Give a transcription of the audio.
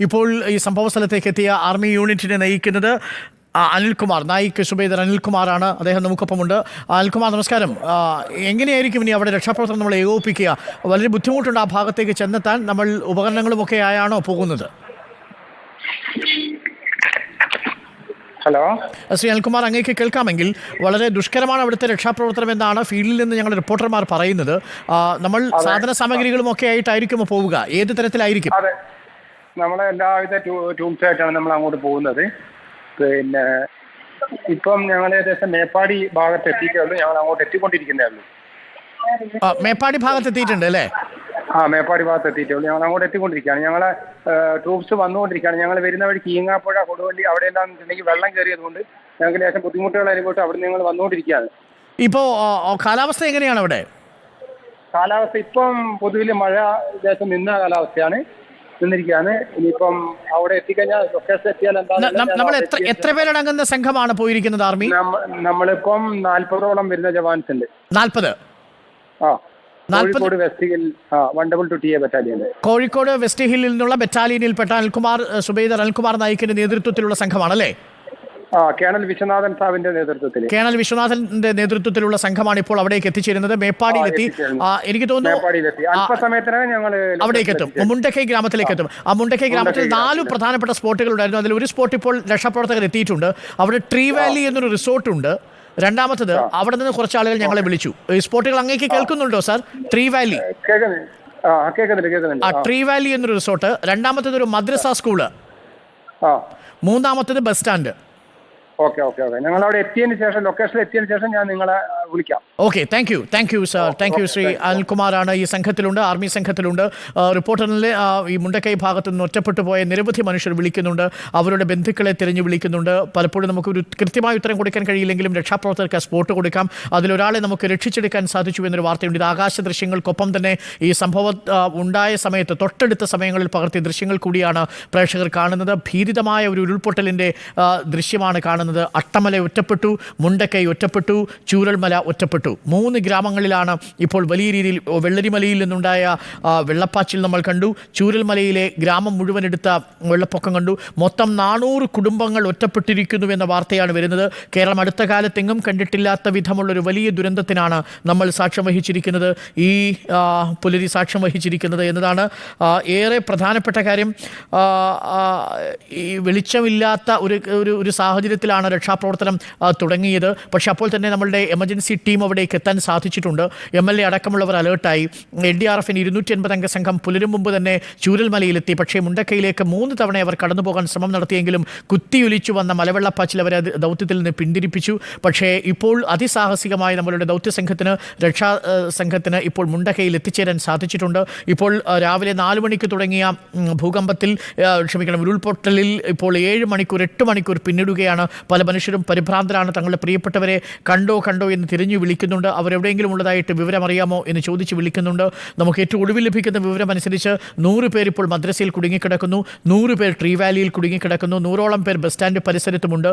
ഇപ്പോൾ ഈ സംഭവ സ്ഥലത്തേക്ക് എത്തിയ ആർമി യൂണിറ്റിനെ നയിക്കുന്നത് അനിൽകുമാർ, നായിക് സുബേദർ അനിൽകുമാറാണ്. അദ്ദേഹം നമുക്കൊപ്പമുണ്ട്. അനിൽകുമാർ, നമസ്കാരം. എങ്ങനെയായിരിക്കും ഇനി അവിടെ രക്ഷാപ്രവർത്തനം നമ്മൾ ഏകോപിപ്പിക്കുക? വളരെ ബുദ്ധിമുട്ടുണ്ട് ആ ഭാഗത്തേക്ക് ചെന്നെത്താൻ. നമ്മൾ ഉപകരണങ്ങളുമൊക്കെ ആയാണോ പോകുന്നത്? ഹലോ, ശ്രീ അനിൽകുമാർ, അങ്ങേക്ക് കേൾക്കാമെങ്കിൽ വളരെ ദുഷ്കരമാണ് അവിടുത്തെ രക്ഷാപ്രവർത്തനം എന്നാണ് ഫീൽഡിൽ നിന്ന് ഞങ്ങളുടെ റിപ്പോർട്ടർമാർ പറയുന്നത്. നമ്മൾ സാധന സാമഗ്രികളും ഒക്കെ ആയിട്ടായിരിക്കുമോ പോവുക? ഏത് തരത്തിലായിരിക്കും? അതെ, നമ്മളെ എല്ലാവിധ ടൂൾസ് ആയിട്ടാണ് നമ്മൾ അങ്ങോട്ട് പോകുന്നത്. പിന്നെ ഇപ്പം ഞങ്ങൾ ഏകദേശം മേപ്പാടി ഭാഗത്ത് എത്തിയിട്ടേ ഉള്ളൂ. ഞങ്ങൾ അങ്ങോട്ട് എത്തിക്കൊണ്ടിരിക്കുന്നേ ഉള്ളൂ. മേപ്പാടി ഭാഗത്ത് എത്തിയിട്ടുണ്ട് അല്ലേ? മേപ്പാടി ഭാഗത്ത് എത്തിയിട്ടേ ഉള്ളൂ. ഞങ്ങൾ അങ്ങോട്ട് എത്തിക്കൊണ്ടിരിക്കുകയാണ്. ഞങ്ങളെ ട്രൂപ്സ് വന്നുകൊണ്ടിരിക്കുകയാണ്. ഞങ്ങൾ വരുന്ന വഴിക്ക് ഈങ്ങാപ്പുഴ, കൊടുവള്ളി അവിടെ എന്താണെന്ന് വെച്ചിട്ടുണ്ടെങ്കിൽ വെള്ളം കയറിയതുകൊണ്ട് ഞങ്ങൾക്ക് ലേശം ബുദ്ധിമുട്ടുകൾ അനുഭവപ്പെട്ട് അവിടെ ഞങ്ങൾ വന്നുകൊണ്ടിരിക്കുകയാണ്. ഇപ്പോൾ കാലാവസ്ഥ എങ്ങനെയാണ് അവിടെ? കാലാവസ്ഥ ഇപ്പം പൊതുവിൽ മഴ ദേശം നിന്ന കാലാവസ്ഥയാണ്, നിന്നിരിക്കുകയാണ്. ഇനിയിപ്പം അവിടെ എത്തിക്കഴിഞ്ഞാൽ ലൊക്കേഷൻ എത്തിയാൽ നമ്മൾ എത്ര പേരടങ്ങുന്ന സംഘമാണ് പോയിരിക്കുന്നത് ആർമി? നമ്മളിപ്പം 40ഓളം വരുന്ന ജവാൻസ് ഉണ്ട്. 40? Kozhikode west hill 122 TA battalion. Kozhikode west ഹില്ലിൽ നിന്നുള്ള ബറ്റാലിയനിൽപ്പെട്ട അനിൽകുമാർ, സുബേദർ അനിൽകുമാർ നായിക്കിന്റെ നേതൃത്വത്തിലുള്ള സംഘമാണല്ലേ? കേണൽ വിശ്വനാഥൻ സാബിന്റെ നേതൃത്വത്തിൽ. കേണൽ വിശ്വനാഥന്റെ നേതൃത്വത്തിലുള്ള സംഘമാണ് ഇപ്പോൾ അവിടേക്ക് എത്തിച്ചേരുന്നത്. മേപ്പാടിയിലെത്തി. എനിക്ക് തോന്നുന്നു അല്പസമയത്തിനകം ഞങ്ങൾ അവിടേക്ക് എത്തും. മുണ്ടക്കൈ ഗ്രാമത്തിലേക്ക് എത്തും. ആ മുണ്ടക്കൈ ഗ്രാമത്തിൽ 4 പ്രധാനപ്പെട്ട സ്പോട്ടുകൾ ഉണ്ടായിരുന്നു. അതിൽ ഒരു സ്പോട്ട് ഇപ്പോൾ രക്ഷാപ്രവർത്തകർ എത്തിയിട്ടുണ്ട്. അവിടെ ട്രീ വാലി എന്നൊരു റിസോർട്ട് ഉണ്ട്. രണ്ടാമത്തത് അവിടെ നിന്ന് കുറച്ച് ആളുകൾ ഞങ്ങളെ വിളിച്ചു. ഈ സ്പോട്ടുകൾ അങ്ങേക്ക് കേൾക്കുന്നുണ്ടോ sir? Tree Valley, tree Valley എന്നൊരു റിസോർട്ട്. രണ്ടാമത്തത് ഒരു മദ്രസ സ്കൂള്. മൂന്നാമത്തത് ബസ് സ്റ്റാൻഡ്. ഓക്കെ. ഞങ്ങൾ അവിടെ എത്തിയതിന് ശേഷം, ലൊക്കേഷനിൽ എത്തിയതിന് ശേഷം ഞാൻ നിങ്ങളെ വിളിക്കാം. Okay, thank you sir. Thank you. Shri അനിൽകുമാറാണ് ഈ സംഘത്തിലുണ്ട്, ആർമി സംഘത്തിലുണ്ട്. റിപ്പോർട്ടറിലെ ഈ മുണ്ടക്കൈ ഭാഗത്ത് നിന്ന് ഒറ്റപ്പെട്ടു പോയ നിരവധി മനുഷ്യർ വിളിക്കുന്നുണ്ട്. അവരുടെ ബന്ധുക്കളെ തിരഞ്ഞു വിളിക്കുന്നുണ്ട്. പലപ്പോഴും നമുക്കൊരു കൃത്യമായ ഉത്തരം കൊടുക്കാൻ കഴിയില്ലെങ്കിലും രക്ഷാപ്രവർത്തകർക്ക് സ്പോട്ട് കൊടുക്കാം. അതിലൊരാളെ നമുക്ക് രക്ഷിച്ചെടുക്കാൻ സാധിച്ചു എന്നൊരു വാർത്തയുണ്ട്. ഇത് ആകാശ ദൃശ്യങ്ങൾക്കൊപ്പം തന്നെ ഈ സംഭവം ഉണ്ടായ സമയത്ത് തൊട്ടടുത്ത സമയങ്ങളിൽ പകർത്തിയ ദൃശ്യങ്ങൾ കൂടിയാണ് പ്രേക്ഷകർ കാണുന്നത്. ഭീതിതമായ ഒരു ഉരുൾപൊട്ടലിൻ്റെ ദൃശ്യമാണ് കാണുന്നത്. അട്ടമല ഒറ്റപ്പെട്ടു, മുണ്ടക്കൈ ഒറ്റപ്പെട്ടു, ചൂരൽമല ഒറ്റപ്പെട്ടു. 3 ഗ്രാമങ്ങളിലാണ് ഇപ്പോൾ വലിയ രീതിയിൽ വെള്ളരിമലയിൽ നിന്നുണ്ടായ വെള്ളപ്പാച്ചിൽ നമ്മൾ കണ്ടു. ചൂരൽമലയിലെ ഗ്രാമം മുഴുവൻ എടുത്ത വെള്ളപ്പൊക്കം കണ്ടു. മൊത്തം 400 കുടുംബങ്ങൾ ഒറ്റപ്പെട്ടിരിക്കുന്നു എന്ന വാർത്തയാണ് വരുന്നത്. കേരളം അടുത്ത കാലത്തെങ്ങും കണ്ടിട്ടില്ലാത്ത വിധമുള്ളൊരു വലിയ ദുരന്തത്തിനാണ് നമ്മൾ സാക്ഷ്യം വഹിച്ചിരിക്കുന്നത്, ഈ പുലരി സാക്ഷ്യം വഹിച്ചിരിക്കുന്നത് എന്നതാണ് ഏറെ പ്രധാനപ്പെട്ട കാര്യം. ഈ വെളിച്ചമില്ലാത്ത ഒരു സാഹചര്യത്തിലാണ് രക്ഷാപ്രവർത്തനം തുടങ്ങിയത്. പക്ഷേ അപ്പോൾ തന്നെ നമ്മളുടെ എമർജൻസി ടീം അവിടേക്ക് എത്താൻ സാധിച്ചിട്ടുണ്ട്. MLA അടക്കമുള്ളവർ അലേർട്ടായി. NDRFന് 250 അംഗ സംഘം പുലരും മുമ്പ് തന്നെ ചൂരൽമലയിലെത്തി. പക്ഷേ മുണ്ടക്കൈയിലേക്ക് 3 തവണ അവർ കടന്നു പോകാൻ ശ്രമം നടത്തിയെങ്കിലും കുത്തിയൊലിച്ചു വന്ന മലവെള്ളപ്പാച്ചിൽ അവരെ ദൗത്യത്തിൽ നിന്ന് പിന്തിരിപ്പിച്ചു. പക്ഷേ ഇപ്പോൾ അതിസാഹസികമായി നമ്മളുടെ ദൗത്യ സംഘത്തിന്, രക്ഷാ സംഘത്തിന് ഇപ്പോൾ മുണ്ടക്കൈയിൽ എത്തിച്ചേരാൻ സാധിച്ചിട്ടുണ്ട്. ഇപ്പോൾ രാവിലെ 4 മണിക്ക് തുടങ്ങിയ ഉരുൾപൊട്ടലിൽ ഇപ്പോൾ 7 മണിക്കൂർ 8 മണിക്കൂർ പിന്നിടുകയാണ്. പല മനുഷ്യരും പരിഭ്രാന്തരാണ്. തങ്ങളുടെ പ്രിയപ്പെട്ടവരെ കണ്ടോ എന്ന് തിരിഞ്ഞു വിളിക്കുന്നുണ്ട്. അവരെവിടെയെങ്കിലും ഉള്ളതായിട്ട് വിവരമറിയാമോ എന്ന് ചോദിച്ച് വിളിക്കുന്നുണ്ട്. നമുക്ക് ഏറ്റവും ഒടുവിൽ ലഭിക്കുന്ന വിവരമനുസരിച്ച് 100 പേർ ഇപ്പോൾ മദ്രസയിൽ കുടുങ്ങിക്കിടക്കുന്നു, 100 പേർ ട്രീ വാലിയിൽ കുടുങ്ങിക്കിടക്കുന്നു, 100ഓളം പേർ ബസ് സ്റ്റാൻഡ് പരിസരത്തുമുണ്ട്.